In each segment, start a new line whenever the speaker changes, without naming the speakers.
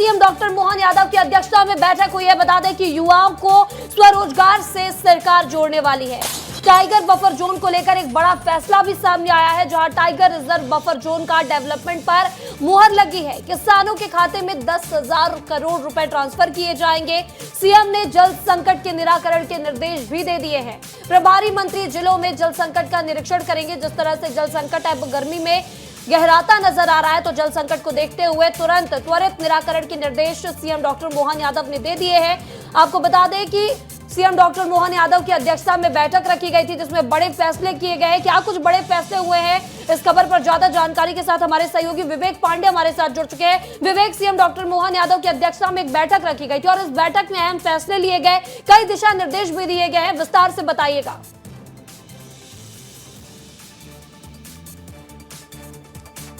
CM doctor Mohan Yadav की अध्यक्षता में बैठक हुई है। बता दें कि युवाओं को स्वरोजगार से सरकार जोड़ने वाली है। टाइगर बफर जोन को लेकर एक बड़ा फैसला भी सामने आया है, जहां टाइगर रिजर्व बफर जोन का डेवलपमेंट पर मुहर लगी है। किसानों के खाते में 10,000 करोड़ रुपए ट्रांसफर किए जाएंगे। सीएम ने जल संकट के निराकरण के निर्देश भी दे दिए हैं। प्रभारी मंत्री जिलों में जल संकट का निरीक्षण करेंगे। जिस तरह से जल संकट अब गर्मी में गहराता नजर आ रहा है, तो जल संकट को देखते हुए त्वरित निराकरण के निर्देश सीएम डॉक्टर मोहन यादव ने दे दिए हैं। आपको बता दें कि सीएम डॉक्टर मोहन यादव की अध्यक्षता में बैठक रखी गई थी, जिसमें बड़े फैसले किए गए। क्या कुछ बड़े फैसले हुए हैं, इस खबर पर ज्यादा जानकारी के साथ हमारे सहयोगी विवेक पांडे हमारे साथ जुड़ चुके हैं। विवेक, सीएम डॉक्टर मोहन यादव की अध्यक्षता में एक बैठक रखी गई थी और इस बैठक में अहम फैसले लिए गए, कई दिशा निर्देश भी दिए गए हैं, विस्तार से बताइएगा।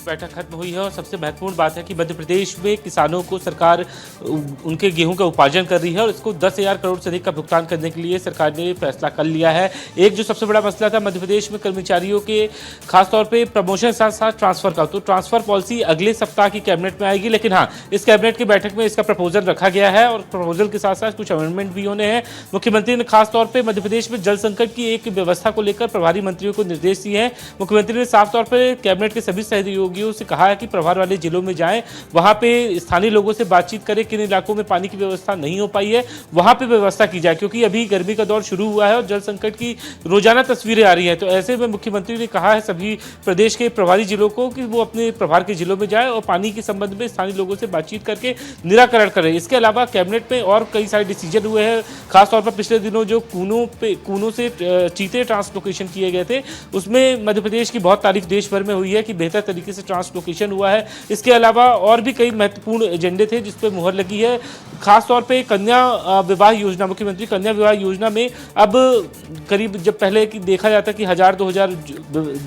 बैठक खत्म हुई है और सबसे महत्वपूर्ण बात है कि मध्य प्रदेश में किसानों को सरकार उनके गेहूं का उपार्जन कर रही है और इसको 10,000 करोड़ से अधिक का भुगतान करने के लिए सरकार ने फैसला कर लिया है। एक जो सबसे बड़ा मसला था मध्य प्रदेश में कर्मचारियों के खासतौर पे प्रमोशन साथ साथ ट्रांसफर का, तो ट्रांसफर पॉलिसी अगले सप्ताह की कैबिनेट में आएगी। लेकिन हाँ, इस कैबिनेट की बैठक में इसका प्रपोजल रखा गया है और प्रपोजल के साथ साथ कुछ अमेंडमेंट भी होने हैं। मुख्यमंत्री ने खासतौर पर मध्य प्रदेश में जल संकट की एक व्यवस्था को लेकर प्रभारी मंत्रियों को निर्देश दिए हैं। मुख्यमंत्री ने साफ तौर पर कैबिनेट के सभी सहयोगी से कहा है कि प्रभार वाले जिलों में जाएं, वहां पे स्थानीय लोगों से बातचीत करें, किन इलाकों में पानी की व्यवस्था नहीं हो पाई है वहां पे व्यवस्था की जाए, क्योंकि अभी गर्मी का दौर शुरू हुआ है और जल संकट की रोजाना तस्वीरें आ रही हैं। तो ऐसे में मुख्यमंत्री ने कहा है सभी प्रदेश के प्रभारी जिलों को कि वो अपने प्रभार के जिलों में जाए और पानी के संबंध में स्थानीय लोगों से बातचीत करके निराकरण करें। इसके अलावा कैबिनेट में और कई सारे डिसीजन हुए हैं। खासतौर पर पिछले दिनों जो कूनों से चीते ट्रांसलोकेशन किए गए थे, उसमें मध्य प्रदेश की बहुत तारीफ देश भर में हुई है कि बेहतर तरीके से ट्रांसलोकेशन हुआ है। इसके अलावा और भी कई महत्वपूर्ण एजेंडे थे जिस पे मुहर लगी है। खासतौर पे कन्या विवाह योजना, मुख्यमंत्री कन्या विवाह योजना में अब करीब, जब पहले की देखा जाता कि 1,000-2,000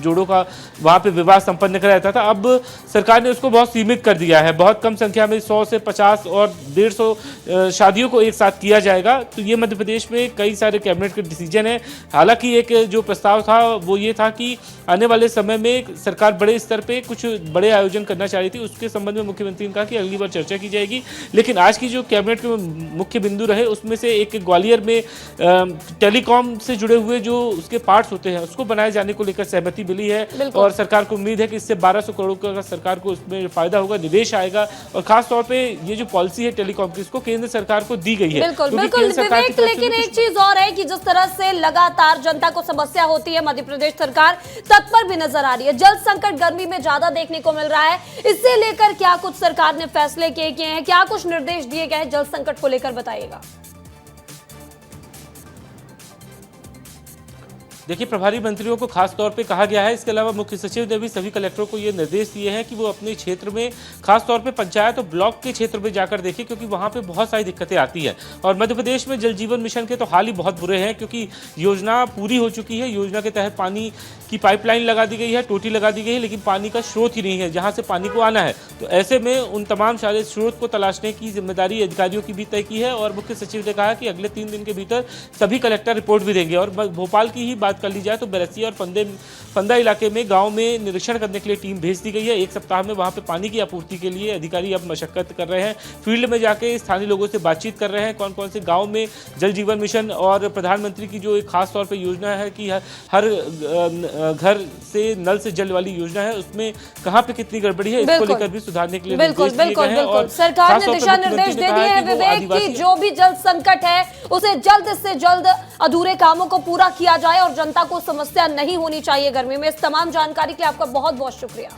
जोड़ों का वहां पे विवाह संपन्न कराया जाता था, अब सरकार ने उसको बहुत सीमित कर दिया है। बहुत कम संख्या में 100 से 50 और 150 शादियों को एक साथ किया जाएगा। तो ये मध्य प्रदेश में कई सारे कैबिनेट के डिसीजन है। हालांकि एक जो प्रस्ताव था वो ये था कि आने वाले समय में सरकार बड़े स्तर पे कुछ बड़े आयोजन करना चाह रही थी। उसके संबंध में मुख्यमंत्री ने कहा कि अगली बार चर्चा की जाएगी। लेकिन आज की जो कैबिनेट के मुख्य बिंदु रहे, उसमें से एक ग्वालियर में टेलीकॉम से जुड़े हुए जो उसके पार्ट्स होते हैं उसको बनाए जाने को लेकर सहमति मिली है और सरकार को उम्मीद है कि इससे 1,200 करोड़ का सरकार को उसमें फायदा होगा, निवेश आएगा। और खासतौर पे ये जो पॉलिसी है टेलीकॉम की, इसको केंद्र सरकार को दी गई है।
बिल्कुल विवेक, लेकिन एक चीज और है कि जिस तरह से लगातार जनता को समस्या होती है, मध्य प्रदेश सरकार तत्पर भी नजर आ रही है। जल संकट गर्मी में ज्यादा देखने को मिल रहा है, इससे लेकर क्या कुछ सरकार ने फैसले किए हैं, क्या कुछ निर्देश दिए गए हैं जल संकट को लेकर, बताइएगा।
देखिए, प्रभारी मंत्रियों को खास तौर पे कहा गया है। इसके अलावा मुख्य सचिव ने भी सभी कलेक्टरों को ये निर्देश दिए हैं कि वो अपने क्षेत्र में, खास तौर पे पंचायत और ब्लॉक के क्षेत्र में जाकर देखें, क्योंकि वहाँ पे बहुत सारी दिक्कतें आती हैं। और मध्य प्रदेश में जल जीवन मिशन के तो हाल ही बहुत बुरे हैं, क्योंकि योजना पूरी हो चुकी है। योजना के तहत पानी की पाइपलाइन लगा दी गई है, टोटी लगा दी गई है, लेकिन पानी का स्रोत ही नहीं है जहाँ से पानी को आना है। तो ऐसे में उन तमाम सारे स्रोत को तलाशने की जिम्मेदारी अधिकारियों की भी तय की है। और मुख्य सचिव ने कहा कि अगले 3 दिन के भीतर सभी कलेक्टर रिपोर्ट भी देंगे। और भोपाल की ही बात कर ली जाए तो बैरसिया और फंदा इलाके में गांव में निरीक्षण करने के लिए टीम भेज दी गई है। एक सप्ताह में वहां पे पानी की आपूर्ति के लिए अधिकारी अब मशक्कत कर रहे हैं, फील्ड में जाके स्थानीय लोगों से बातचीत कर रहे हैं, कौन कौन से गांव में जल जीवन मिशन और प्रधानमंत्री की जो एक खास तौर पर योजना है कि हर घर से नल से जल वाली योजना है, उसमें कहां पे कितनी गड़बड़ी है, इसको लेकर भी सुधारने के लिए
बिल्कुल सरकार ने दिशा निर्देश दे दिए हैं विवेक की जो भी जल संकट है उसे जल्द से जल्द अधूरे कामों को पूरा किया जाए और जनता को समस्या नहीं होनी चाहिए गर्मी में। इस तमाम जानकारी के लिए आपका बहुत बहुत शुक्रिया।